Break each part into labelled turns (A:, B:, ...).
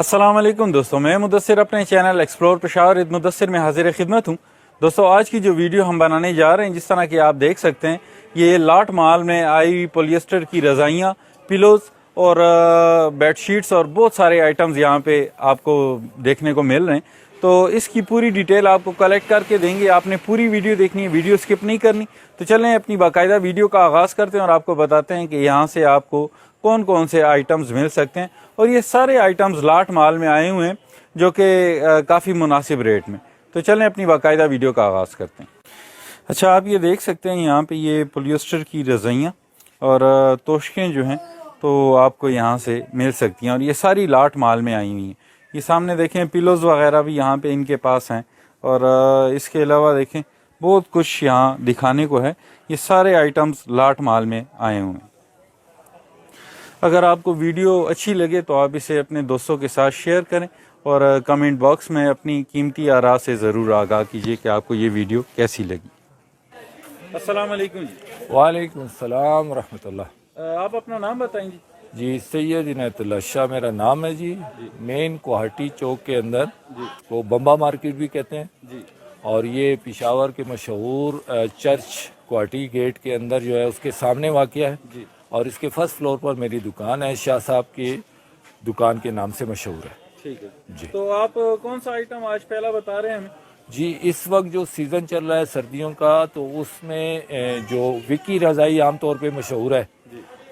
A: अस्सलाम वालेकुम दोस्तों, मैं मुदस्सिर अपने चैनल एक्सप्लोर पेशावर इद मुदस्सिर में हाजिर खिदमत हूँ। दोस्तों, आज की जो वीडियो हम बनाने जा रहे हैं, जिस तरह की आप देख सकते हैं, ये लाट माल में आई पॉलिएस्टर की रज़ाइयाँ, पिलोज़ और बेडशीट्स और बहुत सारे आइटम्स यहाँ पे आपको देखने को मिल रहे हैं। तो इसकी पूरी डिटेल आपको कलेक्ट करके देंगे। आपने पूरी वीडियो देखनी है, वीडियो स्किप नहीं करनी। तो चलें अपनी बाकायदा वीडियो का आगाज़ करते हैं और आपको बताते हैं कि यहाँ से आपको कौन कौन से आइटम्स मिल सकते हैं। और ये सारे आइटम्स लाट माल में आए हुए हैं, जो कि काफ़ी मुनासिब रेट में। तो चलें अपनी बाकायदा वीडियो का आगाज़ करते हैं। अच्छा, आप ये देख सकते हैं यहाँ पे ये पॉलिएस्टर की रज़ाइयाँ और तोशकें जो हैं तो आपको यहाँ से मिल सकती हैं, और ये सारी लाट माल में आई हुई हैं। ये सामने देखें, पिलोज़ वगैरह भी यहाँ पे इनके पास हैं, और इसके अलावा देखें बहुत कुछ यहाँ दिखाने को है। ये सारे आइटम्स लाट माल में आए हुए हैं। अगर आपको वीडियो अच्छी लगे तो आप इसे अपने दोस्तों के साथ शेयर करें और कमेंट बॉक्स में अपनी कीमती आरा से ज़रूर आगाह कीजिए कि आपको ये वीडियो कैसी लगी। अस्सलाम वालेकुम जी।
B: वालेकुम सलाम रहमतुल्लाह।
A: आप अपना नाम बताएंगे
B: जी, सैयद इनायतुल्लाह शाह मेरा नाम है जी। मेन गुवाहाटी चौक के अंदर को बम्बा मार्केट भी कहते हैं
A: जी।
B: और ये पेशावर के मशहूर चर्च गुवाहाटी गेट के अंदर जो है उसके सामने वाक़या है
A: जी।
B: और इसके फर्स्ट फ्लोर पर मेरी दुकान है। शाह साहब की दुकान के नाम से मशहूर है।
A: ठीक है
B: जी।
A: तो आप कौन सा आइटम आज पहला बता रहे हैं हमें?
B: जी, इस वक्त जो सीज़न चल रहा है सर्दियों का, तो उसमें जो विकी रज़ाई आमतौर पे मशहूर है,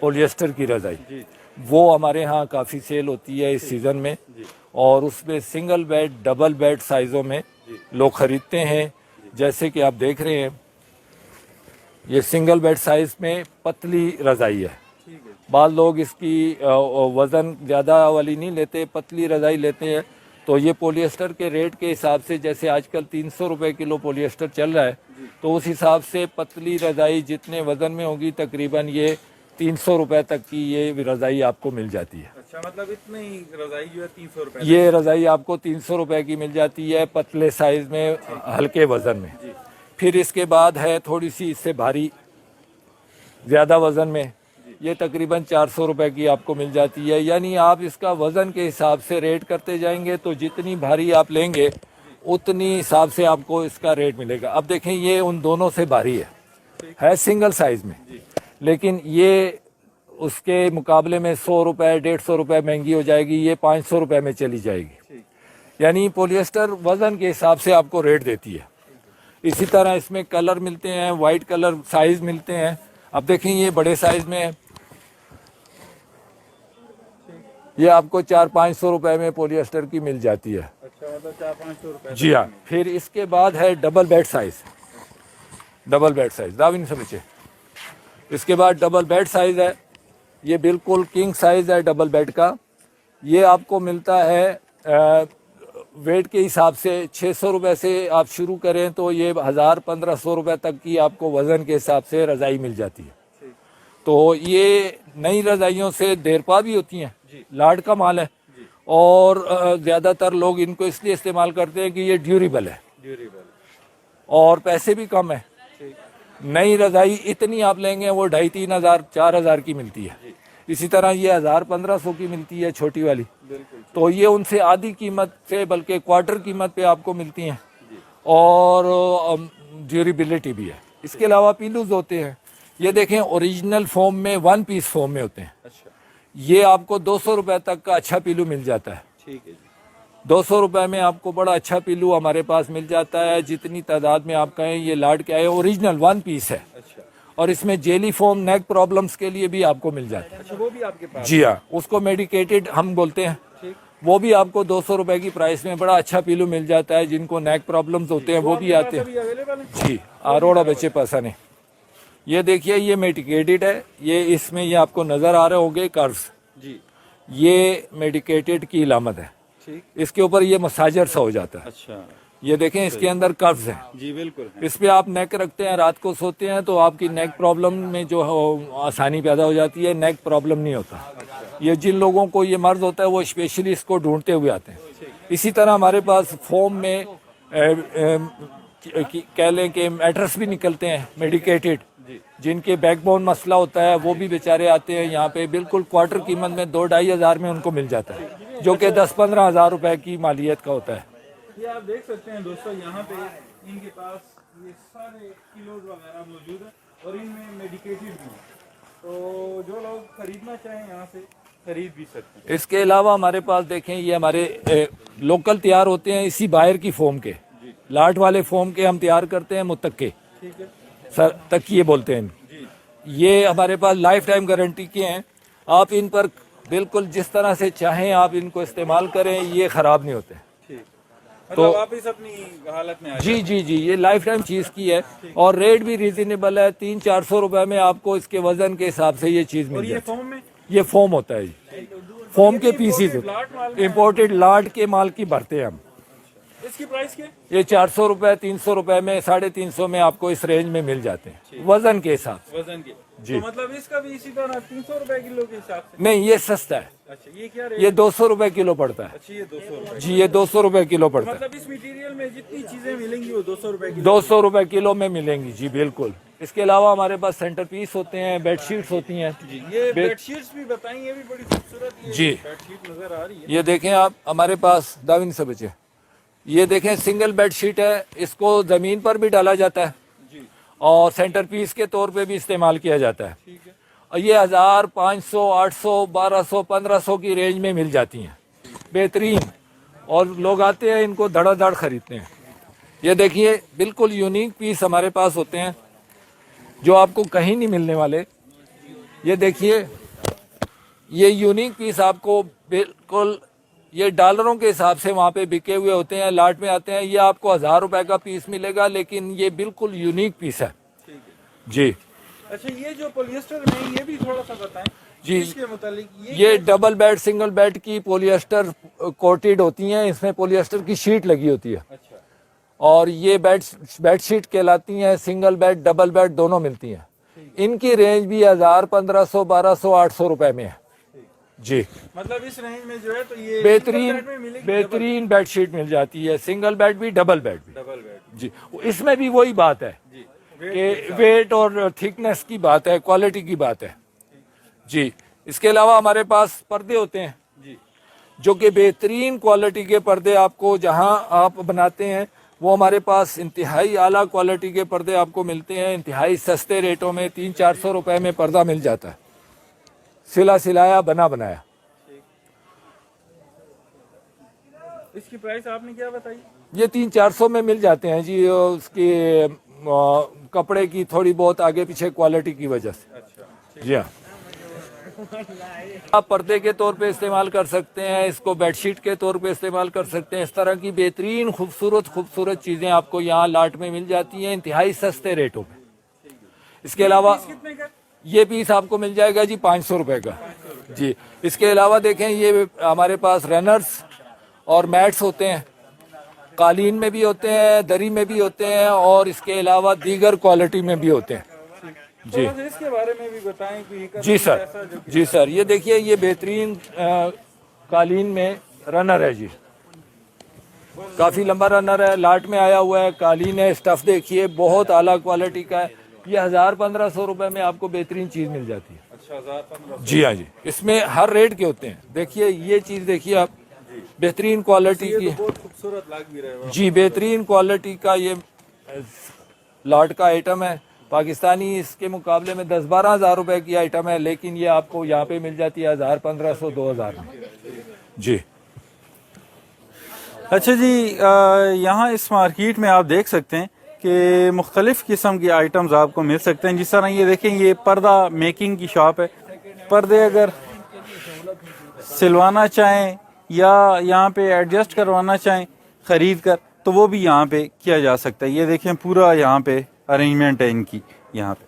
B: पॉलिएस्टर की रज़ाई, वो हमारे यहाँ काफ़ी सेल होती है इस सीज़न में। और उसमें सिंगल बेड, डबल बेड साइज़ों में लोग ख़रीदते हैं। जैसे कि आप देख रहे हैं, ये सिंगल बेड साइज़ में पतली रज़ाई है। बाद लोग इसकी वज़न ज़्यादा वाली नहीं लेते, पतली रज़ाई लेते हैं। तो ये पॉलिएस्टर के रेट के हिसाब से, जैसे आजकल 300 रुपये किलो पॉलिएस्टर चल रहा है, तो उस हिसाब से पतली रज़ाई जितने वज़न में होगी तकरीबन ये 300 रुपये तक की ये रज़ाई आपको मिल जाती है।
A: अच्छा, मतलब इतनी रज़ाई जो है 300 रुपये?
B: ये रज़ाई आपको 300 रुपये की मिल जाती है, पतले साइज़ में, हल्के वज़न में। फिर इसके बाद है थोड़ी सी इससे भारी, ज़्यादा वज़न में, ये तकरीबन 400 रुपये की आपको मिल जाती है। यानी आप इसका वज़न के हिसाब से रेट करते जाएंगे, तो जितनी भारी आप लेंगे उतनी हिसाब से आपको इसका रेट मिलेगा। अब देखें, ये उन दोनों से भारी है सिंगल साइज़ में, लेकिन ये उसके मुकाबले में 100 रुपये 150 रुपये महंगी हो जाएगी, ये 500 रुपये में चली जाएगी। यानी पॉलिएस्टर वज़न के हिसाब से आपको रेट देती है। इसी तरह इसमें कलर मिलते हैं, वाइट कलर साइज़ मिलते हैं। अब देखें, ये बड़े साइज़ में है, ये आपको 400-500 रुपये में पॉलिएस्टर की मिल जाती है।
A: अच्छा, मतलब 400-500 रुपये?
B: जी हाँ। फिर इसके बाद है double bed size. Double bed size दाविन समझे। इसके बाद डबल बेड साइज़ है, ये बिल्कुल किंग साइज़ है डबल बेड का। ये आपको मिलता है वेट के हिसाब से 600 रुपये से आप शुरू करें तो ये 1000-1500 रुपये तक की आपको वज़न के हिसाब से रज़ाई मिल जाती है। तो ये नई रज़ाइयों से देरपा भी होती हैं, लाट का माल है, और ज़्यादातर लोग इनको इसलिए इस्तेमाल करते हैं कि ये ड्यूरेबल है और पैसे भी कम है। नई रज़ाई इतनी आप लेंगे वो 2500, 3000, 4000 की मिलती है। इसी तरह ये 1000-1500 की मिलती है छोटी वाली। तो ये उनसे आधी कीमत से, बल्कि क्वार्टर कीमत पे आपको मिलती हैं, और ड्यूरेबिलिटी भी है। इसके अलावा पिलोज़ होते हैं, ये देखें ओरिजिनल फॉर्म में, 1 पीस फॉर्म में होते हैं।
A: अच्छा,
B: ये आपको 200 रुपये तक का अच्छा पिलो मिल जाता है।
A: ठीक है जी।
B: 200 रुपये में आपको बड़ा अच्छा पिलो हमारे पास मिल जाता है, जितनी तादाद में आप कहें। ये लाट के आए ओरिजिनल 1 पीस है।
A: अच्छा,
B: और इसमें जेली फॉर्म नेक प्रॉब्लम्स के लिए भी आपको मिल जाता है।
A: अच्छा, वो भी आपके पास?
B: जी हाँ, उसको मेडिकेटेड हम बोलते हैं। वो भी आपको 200 रुपये की प्राइस में बड़ा अच्छा पिलो मिल जाता है। जिनको नेक प्रॉब्लम्स होते हैं वो भी आते हैं जी। आरोड़ा बच्चे पासा ने, ये देखिए, ये मेडिकेटेड है। ये इसमें ये आपको नज़र आ रहे होंगे कर्व्स
A: जी,
B: ये मेडिकेटेड की इलामत है।
A: ठीक।
B: इसके ऊपर ये मसाजर सा हो जाता है।
A: अच्छा,
B: ये देखें, इसके अंदर कर्व्स हैं
A: जी, बिल्कुल।
B: इस पे आप नेक रखते हैं, रात को सोते हैं तो आपकी नेक प्रॉब्लम में जो है आसानी पैदा हो जाती है, नेक प्रॉब्लम नहीं होता। ये जिन लोगों को ये मर्ज होता है वो स्पेशली इसको ढूंढते हुए आते हैं। इसी तरह हमारे पास फॉर्म में कह लें कि मैट्रेस भी निकलते हैं मेडिकेटेड, जिनके बैकबोन मसला होता है वो भी बेचारे आते हैं यहाँ पे। बिल्कुल क्वार्टर कीमत में 2-2.5 हज़ार में उनको मिल जाता है। जो कि 10-15 हज़ार रुपए की मालियत का होता है।
A: ये आप देख सकते हैं दोस्तों, यहाँ पे इनके पास ये सारे किलोज वगैरह मौजूद है और इनमें मेडिकेटेड भी है, तो जो लोग खरीदना चाहें यहाँ से खरीद भी सकते हैं।
B: इसके अलावा हमारे पास देखें, ये हमारे लोकल तैयार होते हैं इसी बाहर की फोम के, लाट वाले फोम के हम तैयार करते हैं, मुतक्के,
A: ठीक है
B: सर तकिए बोलते हैं। ये हमारे पास लाइफ टाइम गारंटी के हैं। आप इन पर बिल्कुल जिस तरह से चाहें आप इनको इस्तेमाल करें, ये ख़राब नहीं होते।
A: ठीक,
B: तो
A: मतलब वापस अपनी हालत में आ
B: जी जी जी, ये लाइफ टाइम चीज़ की है और रेट भी रिजनेबल है। 300-400 रुपए में आपको इसके वजन के हिसाब से ये चीज़ मिल
A: और ये
B: जाती है।
A: फॉर्म में
B: ये फोम होता है जी, फोम के पीसीज इम्पोर्टेड लाट के माल की भरते हैं हम।
A: इसकी प्राइस क्या है?
B: ये 400 रुपए, 300 रुपए में, 350 में आपको इस रेंज में मिल जाते हैं वजन के हिसाब से।
A: वजन के
B: जी।
A: तो मतलब इसका भी इसी तरह 300 रुपए किलो के हिसाब से?
B: नहीं, ये सस्ता है।
A: अच्छा, ये क्या रेट?
B: ये 200 रुपए किलो पड़ता है।
A: अच्छा, ये 200 रुपए।
B: जी, ये 200 रुपए किलो पड़ता है।
A: मतलब इस मटेरियल में जितनी चीजें मिलेंगी वो 200 रुपए की?
B: 200 रुपए किलो में मिलेंगी जी, बिल्कुल। इसके अलावा हमारे पास सेंटर पीस होते हैं, बेडशीट्स होती हैं।
A: जी, ये बेडशीट्स भी बताएं, ये भी बड़ी खूबसूरत
B: जी
A: बेडशीट नजर आ रही है।
B: ये देखें आप, हमारे पास दाविन से बचे, ये देखें सिंगल बेडशीट है, इसको जमीन पर भी डाला जाता है
A: जी,
B: और सेंटर पीस के तौर पे भी इस्तेमाल किया जाता है।
A: ठीक है।
B: और ये 1000, 500, 800, 1200, 1500 की रेंज में मिल जाती हैं, बेहतरीन। और लोग आते हैं इनको धड़ाधड़ खरीदते हैं। ये देखिए बिल्कुल यूनिक पीस हमारे पास होते हैं जो आपको कहीं नहीं मिलने वाले। ये देखिए, ये यूनिक पीस आपको बिल्कुल, ये डॉलरों के हिसाब से वहाँ पे बिके हुए होते हैं, लाट में आते हैं। ये आपको 1000 रुपए का पीस मिलेगा, लेकिन ये बिल्कुल यूनिक पीस है जी।
A: अच्छा, ये जो पॉलिएस्टर में, ये भी थोड़ा सा बताएं
B: जी,
A: इसके मुतालिक।
B: ये डबल बेड, सिंगल बेड की पॉलिएस्टर कोटेड होती हैं, इसमें पॉलिएस्टर की शीट लगी होती है।
A: अच्छा,
B: और ये बेडशीट कहलाती हैं। सिंगल बेड, डबल बेड दोनों मिलती हैं। इनकी रेंज भी 1000, 1500, 1200, 800 रुपए में है जी।
A: मतलब इस रेंज में जो है तो ये
B: बेहतरीन बेडशीट मिल जाती है, सिंगल बेड भी, डबल बेड भी
A: डबल बेड
B: जी। इसमें भी वही बात है
A: जी,
B: कि वेट और थिकनेस की बात है, क्वालिटी की बात है जी। इसके अलावा हमारे पास पर्दे होते हैं
A: जी,
B: जो कि बेहतरीन क्वालिटी के पर्दे आपको जहां आप बनाते हैं वो हमारे पास इंतहाई आला क्वालिटी के पर्दे आपको मिलते हैं, इंतहाई सस्ते रेटों में। 300-400 रुपए में पर्दा मिल जाता है, सिला सिलाया, बना बनाया।
A: इसकी प्राइस आपने क्या बताई?
B: ये 300-400 में मिल जाते हैं जी, उसकी कपड़े की थोड़ी बहुत आगे पीछे क्वालिटी की वजह से।
A: अच्छा,
B: जी हाँ, आप पर्दे के तौर पे इस्तेमाल कर सकते हैं, इसको बेडशीट के तौर पे इस्तेमाल कर सकते हैं। इस तरह की बेहतरीन खूबसूरत चीज़ें आपको यहाँ लाट में मिल जाती हैं, इंतहाई सस्ते रेटों में। इसके अलावा
A: कितने का?
B: ये पीस आपको मिल जाएगा जी 500 रुपए का जी। इसके अलावा देखें, ये हमारे पास रनर्स और मैट्स होते हैं, कालीन में भी होते हैं, दरी में भी होते हैं और इसके अलावा दीगर क्वालिटी में भी होते हैं जी।
A: तो इसके बारे में भी बताएं कि
B: जी सर, जी सर। ये देखिए, ये बेहतरीन कालीन में रनर है जी, काफ़ी लंबा रनर है, लाट में आया हुआ है, कालीन है। स्टफ देखिए बहुत आला क्वालिटी का है। ये 1000-1500 रुपए में आपको बेहतरीन चीज़ मिल जाती है।
A: अच्छा, 1000-1500
B: जी हाँ जी। इसमें हर रेट के होते हैं। देखिए ये चीज़ देखिए आप, बेहतरीन क्वालिटी की,
A: बहुत खूबसूरत लग भी रहे हो
B: जी, बेहतरीन क्वालिटी का ये लाट का आइटम है। पाकिस्तानी इसके मुकाबले में 10-12 हज़ार रुपए की आइटम है, लेकिन ये आपको यहाँ पे मिल जाती है 1000-1500, 2000 में जी।
A: अच्छा जी, यहाँ इस मार्केट में आप देख सकते हैं कि मुख्तलिफ किस्म की आइटम्स आपको मिल सकते हैं। जिस तरह ये देखें, ये पर्दा मेकिंग की शॉप है। पर्दे अगर सिलवाना चाहें या यहाँ पे एडजस्ट करवाना चाहें ख़रीद कर, तो वो भी यहाँ पे किया जा सकता है। ये देखें, पूरा यहाँ पे अरेंजमेंट है इनकी यहाँ पे।